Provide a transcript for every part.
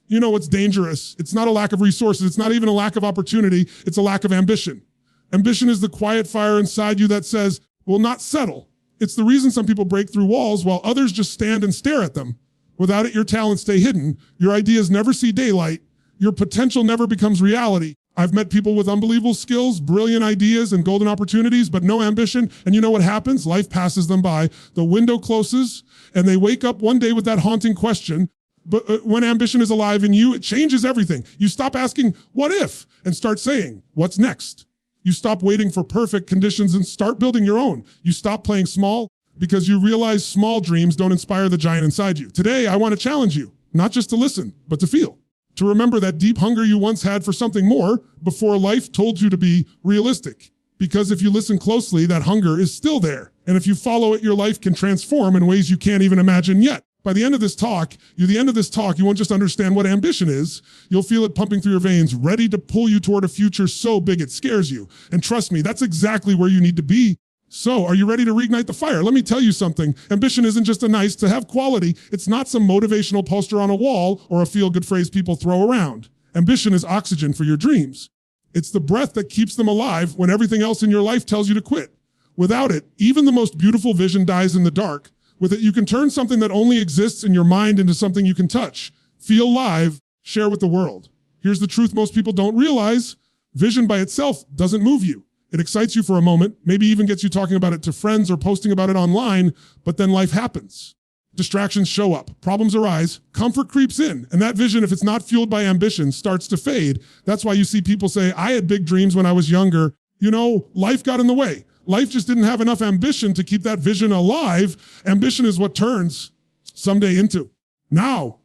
You know what's dangerous? It's not a lack of resources. It's not even a lack of opportunity. It's a lack of ambition. Ambition is the quiet fire inside you that says, will not settle. It's the reason some people break through walls while others just stand and stare at them. Without it, your talents stay hidden. Your ideas never see daylight. Your potential never becomes reality. I've met people with unbelievable skills, brilliant ideas, and golden opportunities, but no ambition. And you know what happens? Life passes them by. The window closes, and they wake up one day with that haunting question. But when ambition is alive in you, it changes everything. You stop asking, what if? And start saying, what's next? You stop waiting for perfect conditions and start building your own. You stop playing small because you realize small dreams don't inspire the giant inside you. Today, I want to challenge you, not just to listen, but to feel. To remember that deep hunger you once had for something more before life told you to be realistic. Because if you listen closely, that hunger is still there. And if you follow it, your life can transform in ways you can't even imagine yet. By the end of this talk, you won't just understand what ambition is. You'll feel it pumping through your veins, ready to pull you toward a future so big it scares you. And trust me, that's exactly where you need to be. So, are you ready to reignite the fire? Let me tell you something. Ambition isn't just a nice to have quality. It's not some motivational poster on a wall or a feel-good phrase people throw around. Ambition is oxygen for your dreams. It's the breath that keeps them alive when everything else in your life tells you to quit. Without it, even the most beautiful vision dies in the dark. With it, you can turn something that only exists in your mind into something you can touch, feel live, share with the world. Here's the truth most people don't realize. Vision by itself doesn't move you. It excites you for a moment, maybe even gets you talking about it to friends or posting about it online, but then life happens. Distractions show up, problems arise, comfort creeps in, and that vision, if it's not fueled by ambition, starts to fade. That's why you see people say, I had big dreams when I was younger. You know, life got in the way. Life just didn't have enough ambition to keep that vision alive. Ambition is what turns someday into now.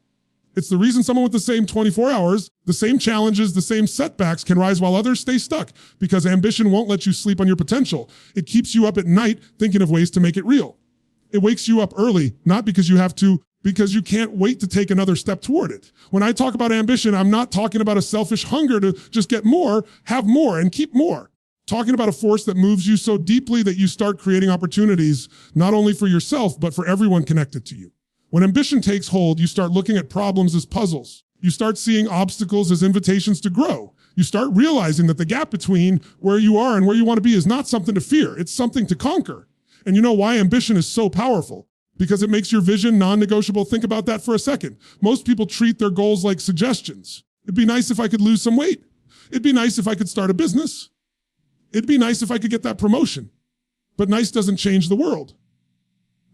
It's the reason someone with the same 24 hours, the same challenges, the same setbacks can rise while others stay stuck, because ambition won't let you sleep on your potential. It keeps you up at night thinking of ways to make it real. It wakes you up early, not because you have to, because you can't wait to take another step toward it. When I talk about ambition, I'm not talking about a selfish hunger to just get more, have more, and keep more. Talking about a force that moves you so deeply that you start creating opportunities, not only for yourself, but for everyone connected to you. When ambition takes hold, you start looking at problems as puzzles. You start seeing obstacles as invitations to grow. You start realizing that the gap between where you are and where you want to be is not something to fear. It's something to conquer. And you know why ambition is so powerful? Because it makes your vision non-negotiable. Think about that for a second. Most people treat their goals like suggestions. It'd be nice if I could lose some weight. It'd be nice if I could start a business. It'd be nice if I could get that promotion. But nice doesn't change the world.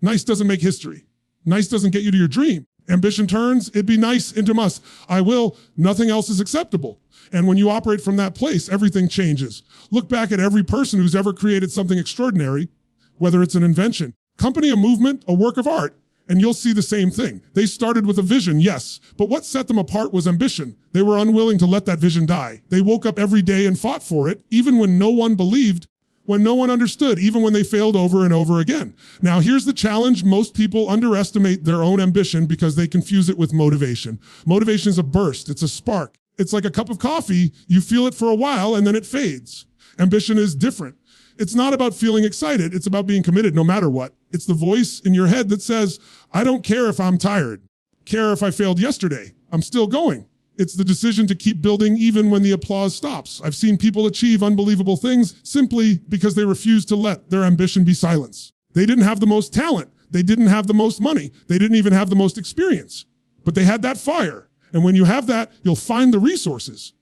Nice doesn't make history. Nice doesn't get you to your dream. Ambition turns, it'd be nice, into must. I will, nothing else is acceptable. And when you operate from that place, everything changes. Look back at every person who's ever created something extraordinary, whether it's an invention, company, a movement, a work of art, and you'll see the same thing. They started with a vision, yes, but what set them apart was ambition. They were unwilling to let that vision die. They woke up every day and fought for it, even when no one believed, when no one understood, even when they failed over and over again. Now, here's the challenge. Most people underestimate their own ambition because they confuse it with motivation. Motivation is a burst. It's a spark. It's like a cup of coffee. You feel it for a while and then it fades. Ambition is different. It's not about feeling excited. It's about being committed no matter what. It's the voice in your head that says, I don't care if I'm tired. Care if I failed yesterday. I'm still going. It's the decision to keep building even when the applause stops. I've seen people achieve unbelievable things simply because they refused to let their ambition be silenced. They didn't have the most talent. They didn't have the most money. They didn't even have the most experience. But they had that fire. And when you have that, you'll find the resources.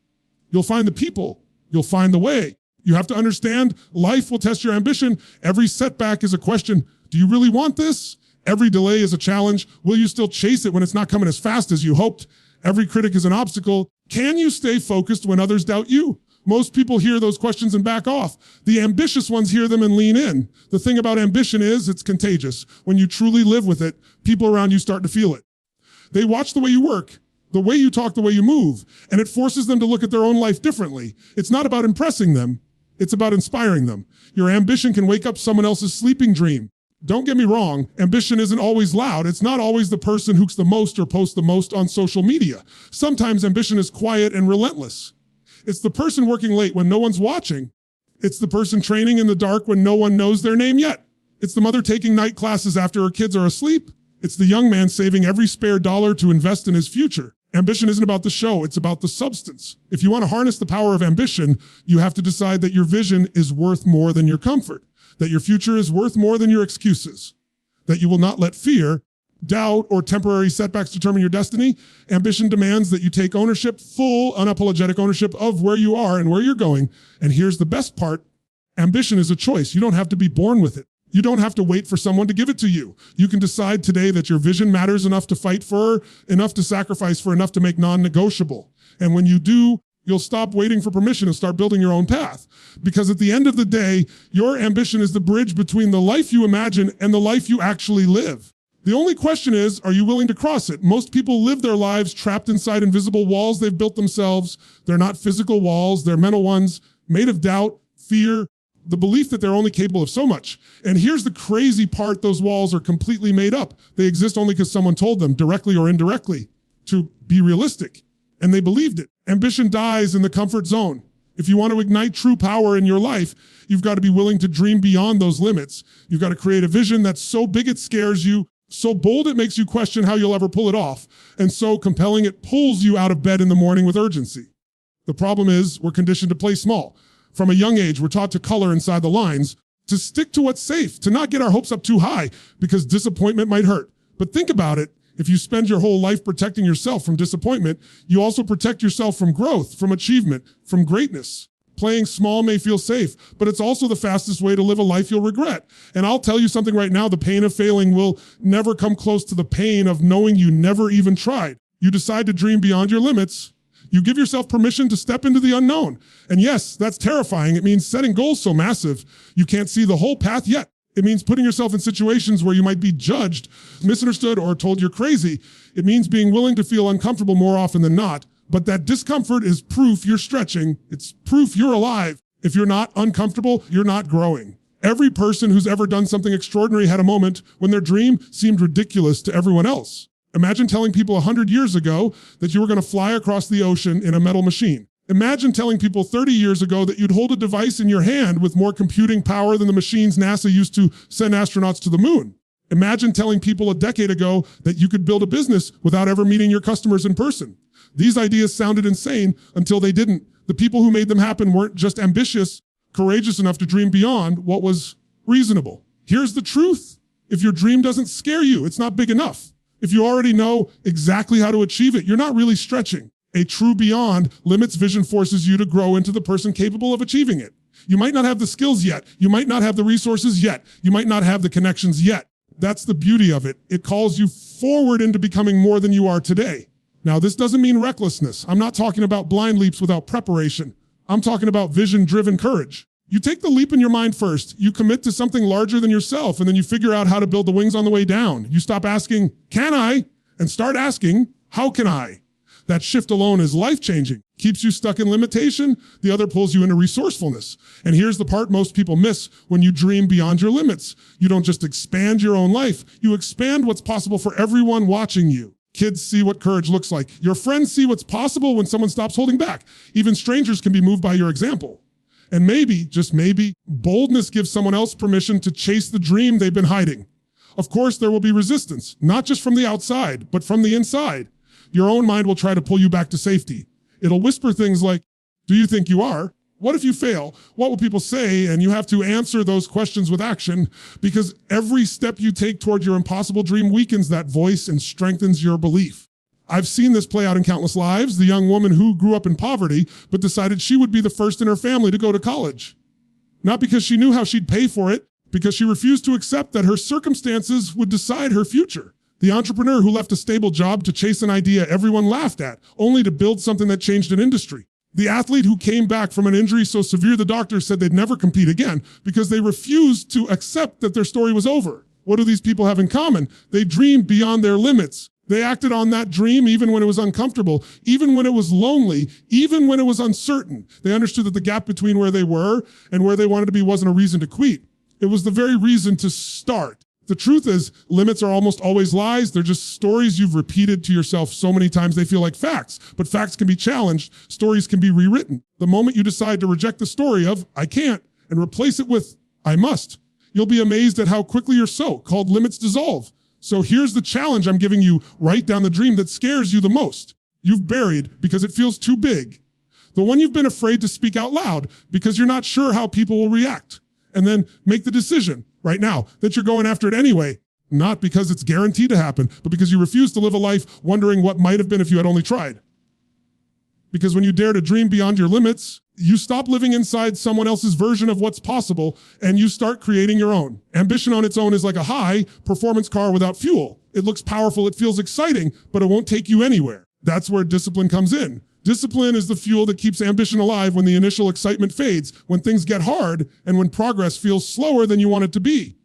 You'll find the people. You'll find the way. You have to understand life will test your ambition. Every setback is a question. Do you really want this? Every delay is a challenge. Will you still chase it when it's not coming as fast as you hoped? Every critic is an obstacle. Can you stay focused when others doubt you? Most people hear those questions and back off. The ambitious ones hear them and lean in. The thing about ambition is it's contagious. When you truly live with it, people around you start to feel it. They watch the way you work, the way you talk, the way you move, and it forces them to look at their own life differently. It's not about impressing them. It's about inspiring them. Your ambition can wake up someone else's sleeping dream. Don't get me wrong, ambition isn't always loud. It's not always the person who's the most or posts the most on social media. Sometimes ambition is quiet and relentless. It's the person working late when no one's watching. It's the person training in the dark when no one knows their name yet. It's the mother taking night classes after her kids are asleep. It's the young man saving every spare dollar to invest in his future. Ambition isn't about the show, it's about the substance. If you want to harness the power of ambition, you have to decide that your vision is worth more than your comfort, that your future is worth more than your excuses, that you will not let fear, doubt, or temporary setbacks determine your destiny. Ambition demands that you take ownership, full, unapologetic ownership of where you are and where you're going. And here's the best part. Ambition is a choice. You don't have to be born with it. You don't have to wait for someone to give it to you. You can decide today that your vision matters enough to fight for, enough to sacrifice for, enough to make non-negotiable. And when you do, you'll stop waiting for permission and start building your own path. Because at the end of the day, your ambition is the bridge between the life you imagine and the life you actually live. The only question is, are you willing to cross it? Most people live their lives trapped inside invisible walls they've built themselves. They're not physical walls, they're mental ones, made of doubt, fear, the belief that they're only capable of so much. And here's the crazy part, those walls are completely made up. They exist only because someone told them, directly or indirectly, to be realistic. And they believed it. Ambition dies in the comfort zone. If you want to ignite true power in your life, you've got to be willing to dream beyond those limits. You've got to create a vision that's so big it scares you, so bold it makes you question how you'll ever pull it off, and so compelling it pulls you out of bed in the morning with urgency. The problem is we're conditioned to play small. From a young age, we're taught to color inside the lines, to stick to what's safe, to not get our hopes up too high because disappointment might hurt. But think about it. If you spend your whole life protecting yourself from disappointment, you also protect yourself from growth, from achievement, from greatness. Playing small may feel safe, but it's also the fastest way to live a life you'll regret. And I'll tell you something right now, the pain of failing will never come close to the pain of knowing you never even tried. You decide to dream beyond your limits. You give yourself permission to step into the unknown. And yes, that's terrifying. It means setting goals so massive, you can't see the whole path yet. It means putting yourself in situations where you might be judged, misunderstood, or told you're crazy. It means being willing to feel uncomfortable more often than not. But that discomfort is proof you're stretching. It's proof you're alive. If you're not uncomfortable, you're not growing. Every person who's ever done something extraordinary had a moment when their dream seemed ridiculous to everyone else. Imagine telling people 100 years ago that you were going to fly across the ocean in a metal machine. Imagine telling people 30 years ago that you'd hold a device in your hand with more computing power than the machines NASA used to send astronauts to the moon. Imagine telling people a decade ago that you could build a business without ever meeting your customers in person. These ideas sounded insane until they didn't. The people who made them happen weren't just ambitious, courageous enough to dream beyond what was reasonable. Here's the truth. If your dream doesn't scare you, it's not big enough. If you already know exactly how to achieve it, you're not really stretching. A true beyond limits vision forces you to grow into the person capable of achieving it. You might not have the skills yet. You might not have the resources yet. You might not have the connections yet. That's the beauty of it. It calls you forward into becoming more than you are today. Now, this doesn't mean recklessness. I'm not talking about blind leaps without preparation. I'm talking about vision-driven courage. You take the leap in your mind first. You commit to something larger than yourself, and then you figure out how to build the wings on the way down. You stop asking, can I? And start asking, how can I? That shift alone is life-changing. Keeps you stuck in limitation. The other pulls you into resourcefulness. And here's the part most people miss when you dream beyond your limits. You don't just expand your own life. You expand what's possible for everyone watching you. Kids see what courage looks like. Your friends see what's possible when someone stops holding back. Even strangers can be moved by your example. And maybe, just maybe, boldness gives someone else permission to chase the dream they've been hiding. Of course, there will be resistance, not just from the outside, but from the inside. Your own mind will try to pull you back to safety. It'll whisper things like, do you think you are? What if you fail? What will people say? And you have to answer those questions with action, because every step you take toward your impossible dream weakens that voice and strengthens your belief. I've seen this play out in countless lives. The young woman who grew up in poverty, but decided she would be the first in her family to go to college. Not because she knew how she'd pay for it, because she refused to accept that her circumstances would decide her future. The entrepreneur who left a stable job to chase an idea everyone laughed at, only to build something that changed an industry. The athlete who came back from an injury so severe the doctors said they'd never compete again because they refused to accept that their story was over. What do these people have in common? They dreamed beyond their limits. They acted on that dream even when it was uncomfortable, even when it was lonely, even when it was uncertain. They understood that the gap between where they were and where they wanted to be wasn't a reason to quit. It was the very reason to start. The truth is, limits are almost always lies. They're just stories you've repeated to yourself so many times they feel like facts. But facts can be challenged. Stories can be rewritten. The moment you decide to reject the story of, I can't, and replace it with, I must, you'll be amazed at how quickly your so-called limits dissolve. So here's the challenge I'm giving you. Write down the dream that scares you the most. you've buried because it feels too big. The one you've been afraid to speak out loud because you're not sure how people will react. And then make the decision right now that you're going after it anyway, not because it's guaranteed to happen, but because you refuse to live a life wondering what might have been if you had only tried. Because when you dare to dream beyond your limits, you stop living inside someone else's version of what's possible and you start creating your own. Ambition on its own is like a high performance car without fuel. It looks powerful, it feels exciting, but it won't take you anywhere. That's where discipline comes in. Discipline is the fuel that keeps ambition alive when the initial excitement fades, when things get hard, and when progress feels slower than you want it to be.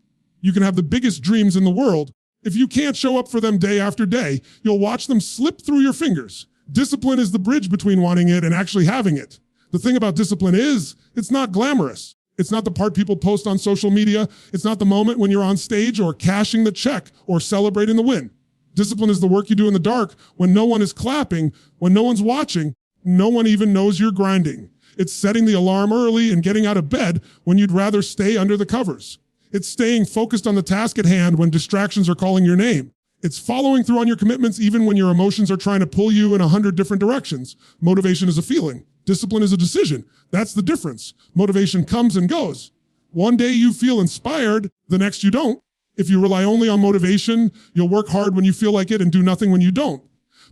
You can have the biggest dreams in the world. If you can't show up for them day after day, you'll watch them slip through your fingers. Discipline is the bridge between wanting it and actually having it. The thing about discipline is, it's not glamorous. It's not the part people post on social media. It's not the moment when you're on stage or cashing the check or celebrating the win. Discipline is the work you do in the dark when no one is clapping, when no one's watching, no one even knows you're grinding. It's setting the alarm early and getting out of bed when you'd rather stay under the covers. It's staying focused on the task at hand when distractions are calling your name. It's following through on your commitments even when your emotions are trying to pull you in 100 different directions. Motivation is a feeling. Discipline is a decision. That's the difference. Motivation comes and goes. One day you feel inspired, the next you don't. If you rely only on motivation, you'll work hard when you feel like it and do nothing when you don't.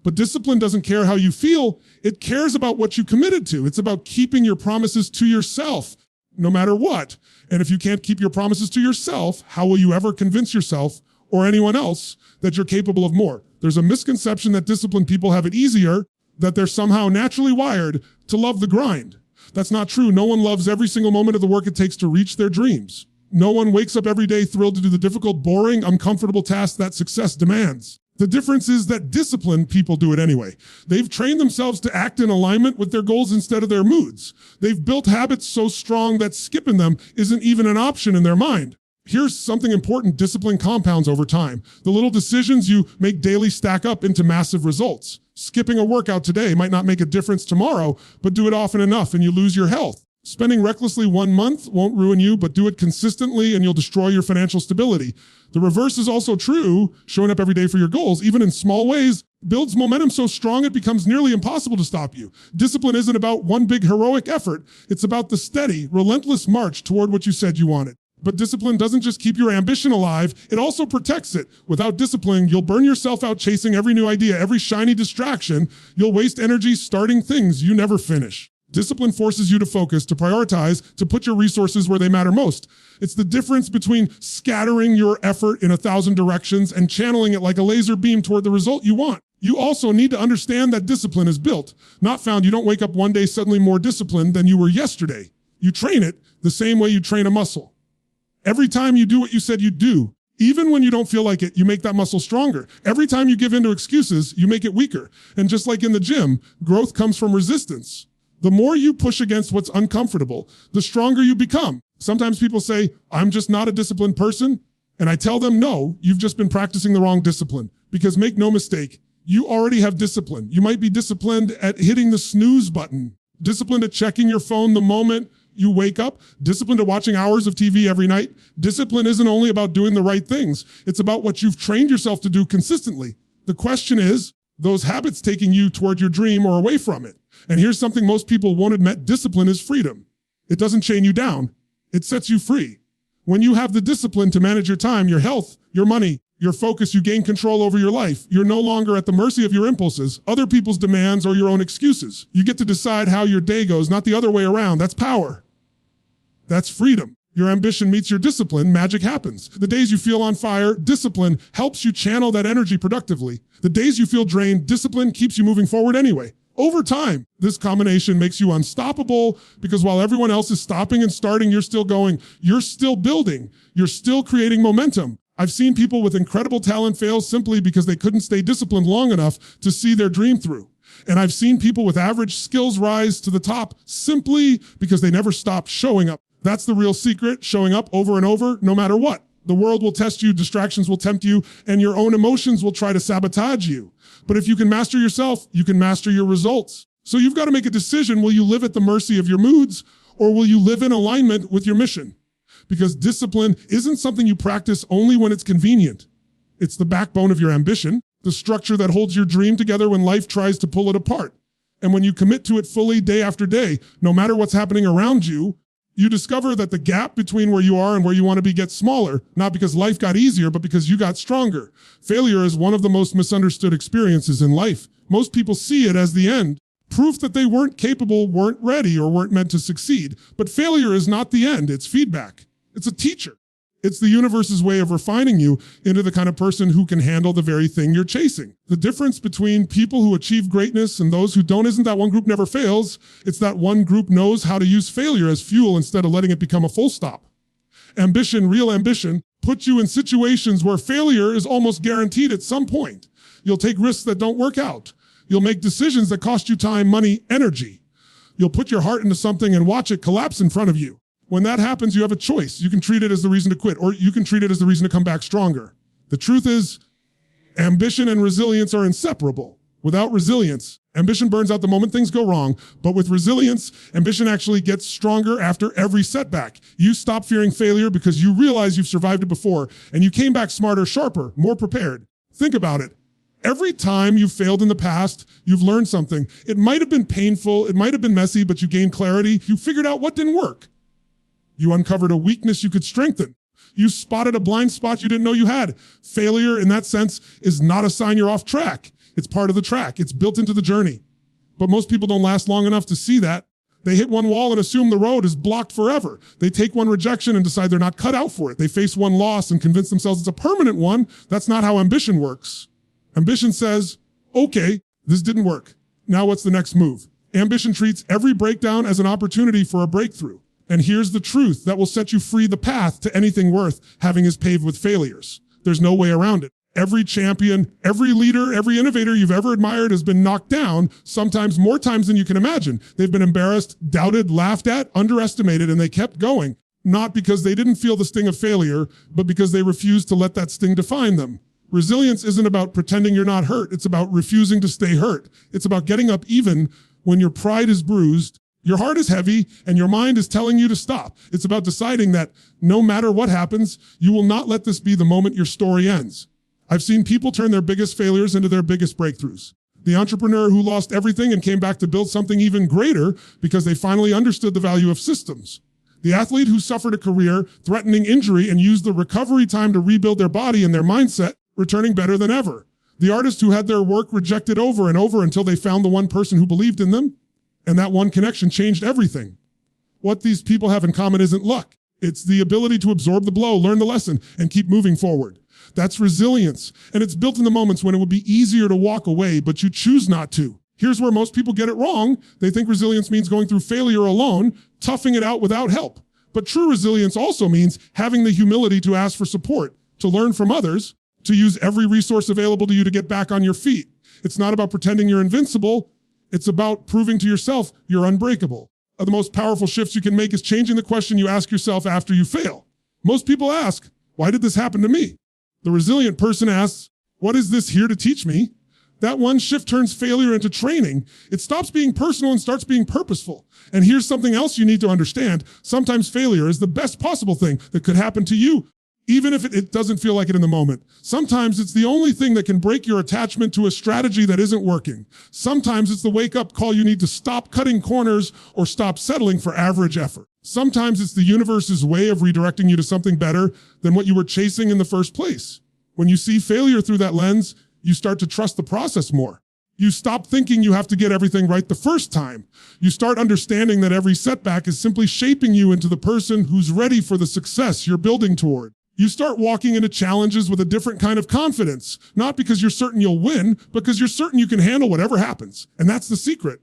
But discipline doesn't care how you feel. It cares about what you committed to. It's about keeping your promises to yourself, no matter what. And if you can't keep your promises to yourself, how will you ever convince yourself or anyone else that you're capable of more? There's a misconception that disciplined people have it easier, that they're somehow naturally wired to love the grind. That's not true. No one loves every single moment of the work it takes to reach their dreams. No one wakes up every day thrilled to do the difficult, boring, uncomfortable tasks that success demands. The difference is that disciplined people do it anyway. They've trained themselves to act in alignment with their goals instead of their moods. They've built habits so strong that skipping them isn't even an option in their mind. Here's something important: discipline compounds over time. The little decisions you make daily stack up into massive results. Skipping a workout today might not make a difference tomorrow, but do it often enough and you lose your health. Spending recklessly 1 month won't ruin you, but do it consistently and you'll destroy your financial stability. The reverse is also true. Showing up every day for your goals, even in small ways, builds momentum so strong it becomes nearly impossible to stop you. Discipline isn't about one big heroic effort. It's about the steady, relentless march toward what you said you wanted. But discipline doesn't just keep your ambition alive, it also protects it. Without discipline, you'll burn yourself out chasing every new idea, every shiny distraction. You'll waste energy starting things you never finish. Discipline forces you to focus, to prioritize, to put your resources where they matter most. It's the difference between scattering your effort in 1,000 directions and channeling it like a laser beam toward the result you want. You also need to understand that discipline is built, not found. You don't wake up one day suddenly more disciplined than you were yesterday. You train it the same way you train a muscle. Every time you do what you said you'd do, even when you don't feel like it, you make that muscle stronger. Every time you give in to excuses, you make it weaker. And just like in the gym, growth comes from resistance. The more you push against what's uncomfortable, the stronger you become. Sometimes people say, I'm just not a disciplined person. And I tell them, no, you've just been practicing the wrong discipline. Because make no mistake, you already have discipline. You might be disciplined at hitting the snooze button, disciplined at checking your phone the moment you wake up, disciplined at watching hours of TV every night. Discipline isn't only about doing the right things. It's about what you've trained yourself to do consistently. The question is, those habits taking you toward your dream or away from it. And here's something most people won't admit: discipline is freedom. It doesn't chain you down. It sets you free. When you have the discipline to manage your time, your health, your money, your focus, you gain control over your life. You're no longer at the mercy of your impulses, other people's demands, or your own excuses. You get to decide how your day goes, not the other way around. That's power. That's freedom. Your ambition meets your discipline, magic happens. The days you feel on fire, discipline helps you channel that energy productively. The days you feel drained, discipline keeps you moving forward anyway. Over time, this combination makes you unstoppable, because while everyone else is stopping and starting, you're still going, you're still building, you're still creating momentum. I've seen people with incredible talent fail simply because they couldn't stay disciplined long enough to see their dream through. And I've seen people with average skills rise to the top simply because they never stopped showing up. That's the real secret: showing up over and over, no matter what. The world will test you, distractions will tempt you, and your own emotions will try to sabotage you. But if you can master yourself, you can master your results. So you've got to make a decision. Will you live at the mercy of your moods, or will you live in alignment with your mission? Because discipline isn't something you practice only when it's convenient. It's the backbone of your ambition. the structure that holds your dream together when life tries to pull it apart. And when you commit to it fully day after day, no matter what's happening around you, you discover that the gap between where you are and where you want to be gets smaller, not because life got easier, but because you got stronger. Failure is one of the most misunderstood experiences in life. Most people see it as the end, proof that they weren't capable, weren't ready, or weren't meant to succeed. But failure is not the end, it's feedback. It's a teacher. It's the universe's way of refining you into the kind of person who can handle the very thing you're chasing. The difference between people who achieve greatness and those who don't isn't that one group never fails. It's that one group knows how to use failure as fuel instead of letting it become a full stop. Ambition, real ambition, puts you in situations where failure is almost guaranteed at some point. You'll take risks that don't work out. You'll make decisions that cost you time, money, energy. You'll put your heart into something and watch it collapse in front of you. When that happens, you have a choice. You can treat it as the reason to quit, or you can treat it as the reason to come back stronger. The truth is, ambition and resilience are inseparable. Without resilience, ambition burns out the moment things go wrong, but with resilience, ambition actually gets stronger after every setback. You stop fearing failure because you realize you've survived it before, and you came back smarter, sharper, more prepared. Think about it. Every time you've failed in the past, you've learned something. It might have been painful, it might have been messy, but you gained clarity. You figured out what didn't work. You uncovered a weakness you could strengthen. You spotted a blind spot you didn't know you had. Failure, in that sense, is not a sign you're off track. It's part of the track. It's built into the journey. But most people don't last long enough to see that. They hit one wall and assume the road is blocked forever. They take one rejection and decide they're not cut out for it. They face one loss and convince themselves it's a permanent one. That's not how ambition works. Ambition says, okay, this didn't work. Now what's the next move? Ambition treats every breakdown as an opportunity for a breakthrough. And here's the truth that will set you free. The path to anything worth having is paved with failures. There's no way around it. Every champion, every leader, every innovator you've ever admired has been knocked down, sometimes more times than you can imagine. They've been embarrassed, doubted, laughed at, underestimated, and they kept going. Not because they didn't feel the sting of failure, but because they refused to let that sting define them. Resilience isn't about pretending you're not hurt. It's about refusing to stay hurt. It's about getting up even when your pride is bruised, your heart is heavy, and your mind is telling you to stop. It's about deciding that no matter what happens, you will not let this be the moment your story ends. I've seen people turn their biggest failures into their biggest breakthroughs. The entrepreneur who lost everything and came back to build something even greater because they finally understood the value of systems. The athlete who suffered a career-threatening injury and used the recovery time to rebuild their body and their mindset, returning better than ever. The artist who had their work rejected over and over until they found the one person who believed in them, and that one connection changed everything. What these people have in common isn't luck. It's the ability to absorb the blow, learn the lesson, and keep moving forward. That's resilience. And it's built in the moments when it would be easier to walk away, but you choose not to. Here's where most people get it wrong. They think resilience means going through failure alone, toughing it out without help. But true resilience also means having the humility to ask for support, to learn from others, to use every resource available to you to get back on your feet. It's not about pretending you're invincible. It's about proving to yourself you're unbreakable. The most powerful shifts you can make is changing the question you ask yourself after you fail. Most people ask, why did this happen to me? The resilient person asks, what is this here to teach me? That one shift turns failure into training. It stops being personal and starts being purposeful. And here's something else you need to understand. Sometimes failure is the best possible thing that could happen to you, even if it doesn't feel like it in the moment. Sometimes it's the only thing that can break your attachment to a strategy that isn't working. Sometimes it's the wake-up call you need to stop cutting corners or stop settling for average effort. Sometimes it's the universe's way of redirecting you to something better than what you were chasing in the first place. When you see failure through that lens, you start to trust the process more. You stop thinking you have to get everything right the first time. You start understanding that every setback is simply shaping you into the person who's ready for the success you're building toward. You start walking into challenges with a different kind of confidence, not because you're certain you'll win, but because you're certain you can handle whatever happens. And that's the secret.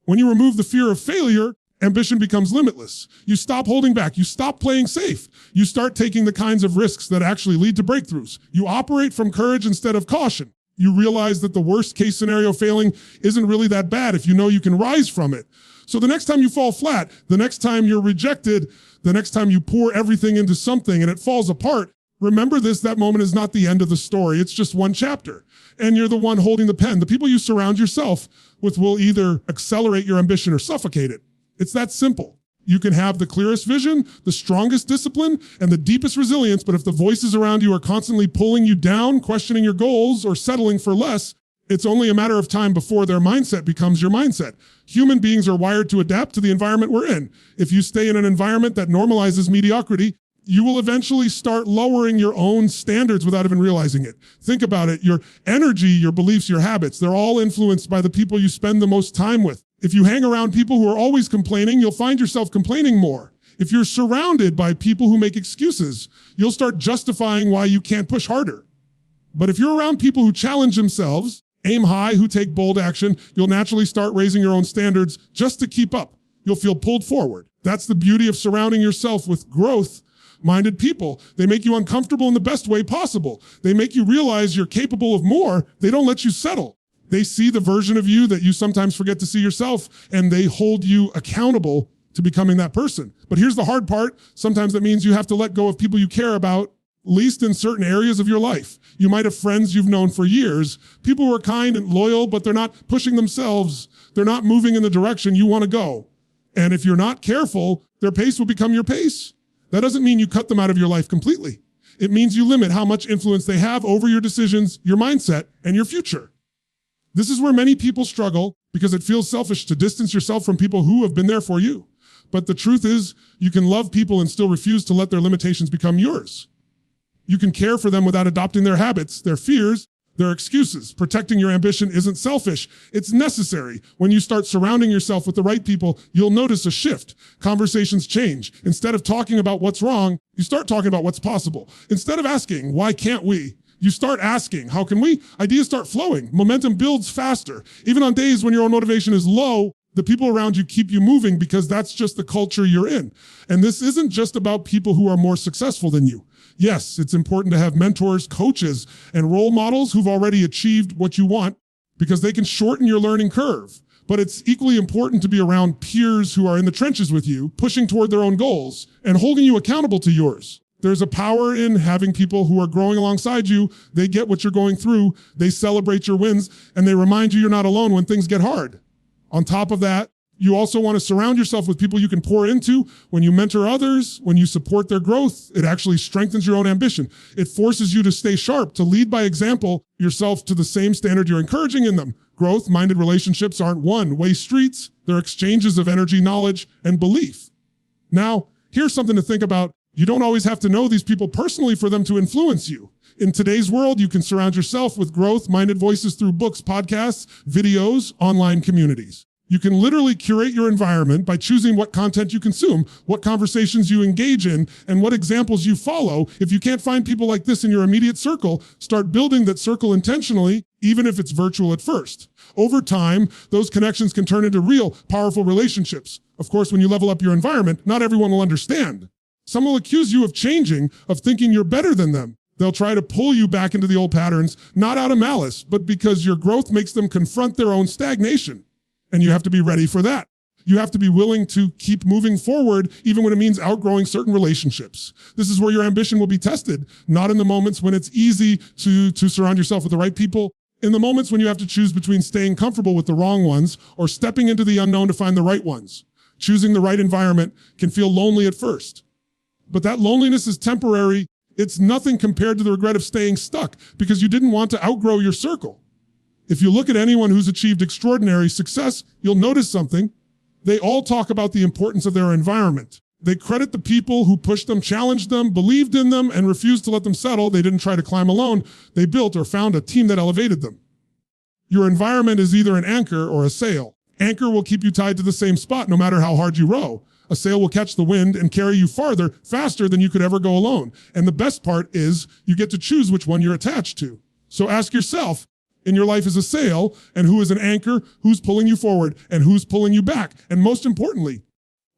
When you remove the fear of failure, ambition becomes limitless. You stop holding back. You stop playing safe. You start taking the kinds of risks that actually lead to breakthroughs. You operate from courage instead of caution. You realize that the worst case scenario failing isn't really that bad if you know you can rise from it. So the next time you fall flat, the next time you're rejected, the next time you pour everything into something and it falls apart, remember this, that moment is not the end of the story. It's just one chapter. And you're the one holding the pen. The people you surround yourself with will either accelerate your ambition or suffocate it. It's that simple. You can have the clearest vision, the strongest discipline, and the deepest resilience, but if the voices around you are constantly pulling you down, questioning your goals, or settling for less, it's only a matter of time before their mindset becomes your mindset. Human beings are wired to adapt to the environment we're in. If you stay in an environment that normalizes mediocrity, you will eventually start lowering your own standards without even realizing it. Think about it. Your energy, your beliefs, your habits, they're all influenced by the people you spend the most time with. If you hang around people who are always complaining, you'll find yourself complaining more. If you're surrounded by people who make excuses, you'll start justifying why you can't push harder. But if you're around people who challenge themselves, aim high, who take bold action, you'll naturally start raising your own standards just to keep up. You'll feel pulled forward. That's the beauty of surrounding yourself with growth-minded people. They make you uncomfortable in the best way possible. They make you realize you're capable of more. They don't let you settle. They see the version of you that you sometimes forget to see yourself, and they hold you accountable to becoming that person. But here's the hard part. Sometimes that means you have to let go of people you care about, at least in certain areas of your life. You might have friends you've known for years, people who are kind and loyal, but they're not pushing themselves. They're not moving in the direction you want to go. And if you're not careful, their pace will become your pace. That doesn't mean you cut them out of your life completely. It means you limit how much influence they have over your decisions, your mindset, and your future. This is where many people struggle because it feels selfish to distance yourself from people who have been there for you. But the truth is, you can love people and still refuse to let their limitations become yours. You can care for them without adopting their habits, their fears, their excuses. Protecting your ambition isn't selfish. It's necessary. When you start surrounding yourself with the right people, you'll notice a shift. Conversations change. Instead of talking about what's wrong, you start talking about what's possible. Instead of asking, why can't we? You start asking, how can we? Ideas start flowing. Momentum builds faster. Even on days when your own motivation is low, the people around you keep you moving because that's just the culture you're in. And this isn't just about people who are more successful than you. Yes, it's important to have mentors, coaches, and role models who've already achieved what you want because they can shorten your learning curve. But it's equally important to be around peers who are in the trenches with you, pushing toward their own goals and holding you accountable to yours. There's a power in having people who are growing alongside you. They get what you're going through. They celebrate your wins, and they remind you you're not alone when things get hard. On top of that, you also want to surround yourself with people you can pour into. When you mentor others, when you support their growth, it actually strengthens your own ambition. It forces you to stay sharp, to lead by example yourself to the same standard you're encouraging in them. Growth-minded relationships aren't one-way streets. They're exchanges of energy, knowledge, and belief. Now, here's something to think about. You don't always have to know these people personally for them to influence you. In today's world, you can surround yourself with growth-minded voices through books, podcasts, videos, online communities. You can literally curate your environment by choosing what content you consume, what conversations you engage in, and what examples you follow. If you can't find people like this in your immediate circle, start building that circle intentionally, even if it's virtual at first. Over time, those connections can turn into real, powerful relationships. Of course, when you level up your environment, not everyone will understand. Some will accuse you of changing, of thinking you're better than them. They'll try to pull you back into the old patterns, not out of malice, but because your growth makes them confront their own stagnation. And you have to be ready for that. You have to be willing to keep moving forward, even when it means outgrowing certain relationships. This is where your ambition will be tested, not in the moments when it's easy to surround yourself with the right people, in the moments when you have to choose between staying comfortable with the wrong ones or stepping into the unknown to find the right ones. Choosing the right environment can feel lonely at first. But that loneliness is temporary. It's nothing compared to the regret of staying stuck because you didn't want to outgrow your circle. If you look at anyone who's achieved extraordinary success, you'll notice something. They all talk about the importance of their environment. They credit the people who pushed them, challenged them, believed in them, and refused to let them settle. They didn't try to climb alone. They built or found a team that elevated them. Your environment is either an anchor or a sail. Anchor will keep you tied to the same spot no matter how hard you row. A sail will catch the wind and carry you farther, faster than you could ever go alone. And the best part is you get to choose which one you're attached to. So ask yourself, in your life is a sail, and who is an anchor, who's pulling you forward, and who's pulling you back? And most importantly,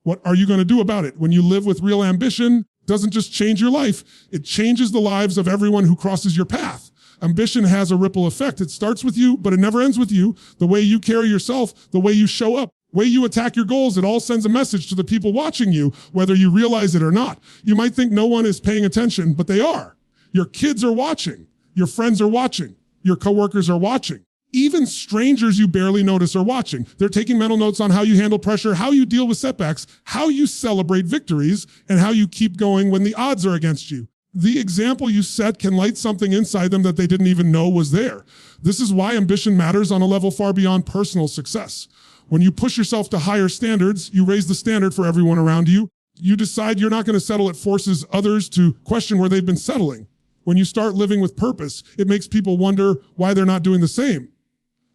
what are you going to do about it? When you live with real ambition, it doesn't just change your life, it changes the lives of everyone who crosses your path. Ambition has a ripple effect. It starts with you, but it never ends with you. The way you carry yourself, the way you show up, the way you attack your goals, it all sends a message to the people watching you, whether you realize it or not. You might think no one is paying attention, but they are. Your kids are watching. Your friends are watching. Your coworkers are watching. Even strangers you barely notice are watching. They're taking mental notes on how you handle pressure, how you deal with setbacks, how you celebrate victories, and how you keep going when the odds are against you. The example you set can light something inside them that they didn't even know was there. This is why ambition matters on a level far beyond personal success. When you push yourself to higher standards, you raise the standard for everyone around you. You decide you're not going to settle. It forces others to question where they've been settling. When you start living with purpose, it makes people wonder why they're not doing the same.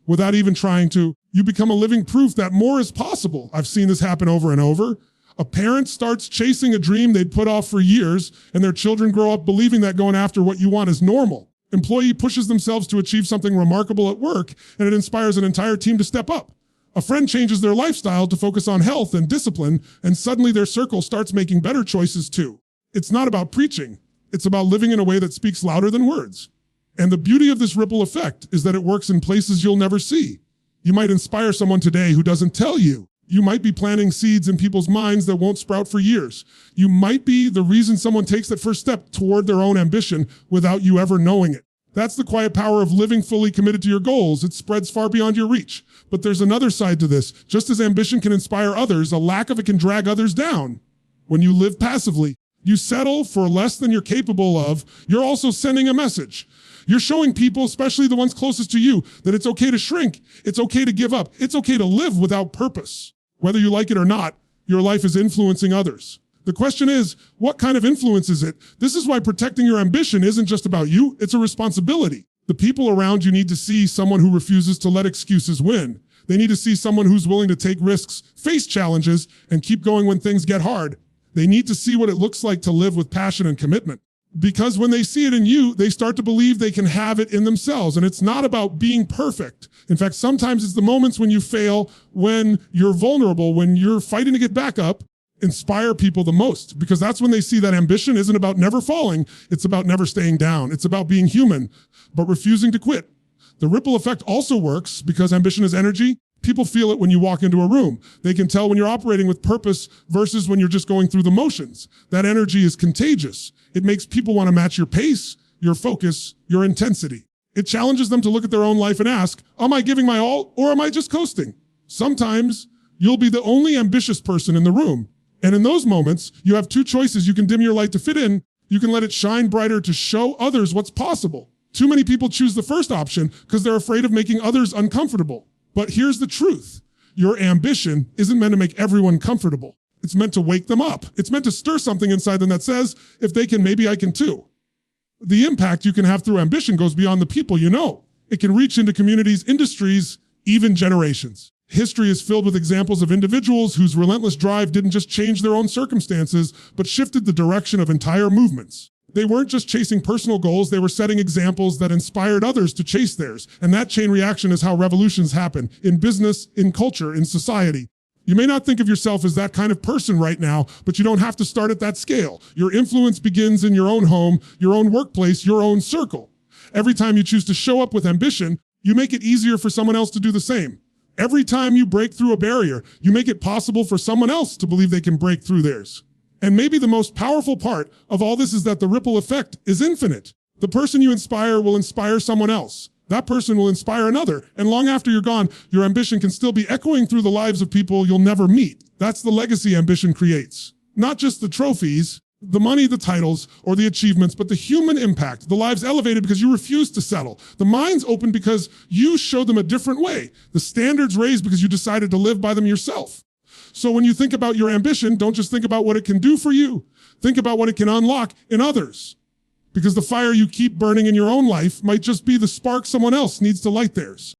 Without even trying to, you become a living proof that more is possible. I've seen this happen over and over. A parent starts chasing a dream they'd put off for years, and their children grow up believing that going after what you want is normal. Employee pushes themselves to achieve something remarkable at work, and it inspires an entire team to step up. A friend changes their lifestyle to focus on health and discipline, and suddenly their circle starts making better choices too. It's not about preaching. It's about living in a way that speaks louder than words. And the beauty of this ripple effect is that it works in places you'll never see. You might inspire someone today who doesn't tell you. You might be planting seeds in people's minds that won't sprout for years. You might be the reason someone takes that first step toward their own ambition without you ever knowing it. That's the quiet power of living fully committed to your goals. It spreads far beyond your reach. But there's another side to this. Just as ambition can inspire others, a lack of it can drag others down. When you live passively, you settle for less than you're capable of, you're also sending a message. You're showing people, especially the ones closest to you, that it's okay to shrink. It's okay to give up. It's okay to live without purpose. Whether you like it or not, your life is influencing others. The question is, what kind of influence is it? This is why protecting your ambition isn't just about you, it's a responsibility. The people around you need to see someone who refuses to let excuses win. They need to see someone who's willing to take risks, face challenges, and keep going when things get hard. They need to see what it looks like to live with passion and commitment. Because when they see it in you, they start to believe they can have it in themselves. And it's not about being perfect. In fact, sometimes it's the moments when you fail, when you're vulnerable, when you're fighting to get back up, inspire people the most. Because that's when they see that ambition isn't about never falling. It's about never staying down. It's about being human, but refusing to quit. The ripple effect also works because ambition is energy. People feel it when you walk into a room. They can tell when you're operating with purpose versus when you're just going through the motions. That energy is contagious. It makes people want to match your pace, your focus, your intensity. It challenges them to look at their own life and ask, am I giving my all or am I just coasting? Sometimes you'll be the only ambitious person in the room. And in those moments, you have two choices. You can dim your light to fit in. You can let it shine brighter to show others what's possible. Too many people choose the first option because they're afraid of making others uncomfortable. But here's the truth. Your ambition isn't meant to make everyone comfortable. It's meant to wake them up. It's meant to stir something inside them that says, if they can, maybe I can too. The impact you can have through ambition goes beyond the people you know. It can reach into communities, industries, even generations. History is filled with examples of individuals whose relentless drive didn't just change their own circumstances, but shifted the direction of entire movements. They weren't just chasing personal goals, they were setting examples that inspired others to chase theirs. And that chain reaction is how revolutions happen, in business, in culture, in society. You may not think of yourself as that kind of person right now, but you don't have to start at that scale. Your influence begins in your own home, your own workplace, your own circle. Every time you choose to show up with ambition, you make it easier for someone else to do the same. Every time you break through a barrier, you make it possible for someone else to believe they can break through theirs. And maybe the most powerful part of all this is that the ripple effect is infinite. The person you inspire will inspire someone else. That person will inspire another. And long after you're gone, your ambition can still be echoing through the lives of people you'll never meet. That's the legacy ambition creates. Not just the trophies, the money, the titles, or the achievements, but the human impact. The lives elevated because you refuse to settle. The minds opened because you showed them a different way. The standards raised because you decided to live by them yourself. So when you think about your ambition, don't just think about what it can do for you. Think about what it can unlock in others. Because the fire you keep burning in your own life might just be the spark someone else needs to light theirs.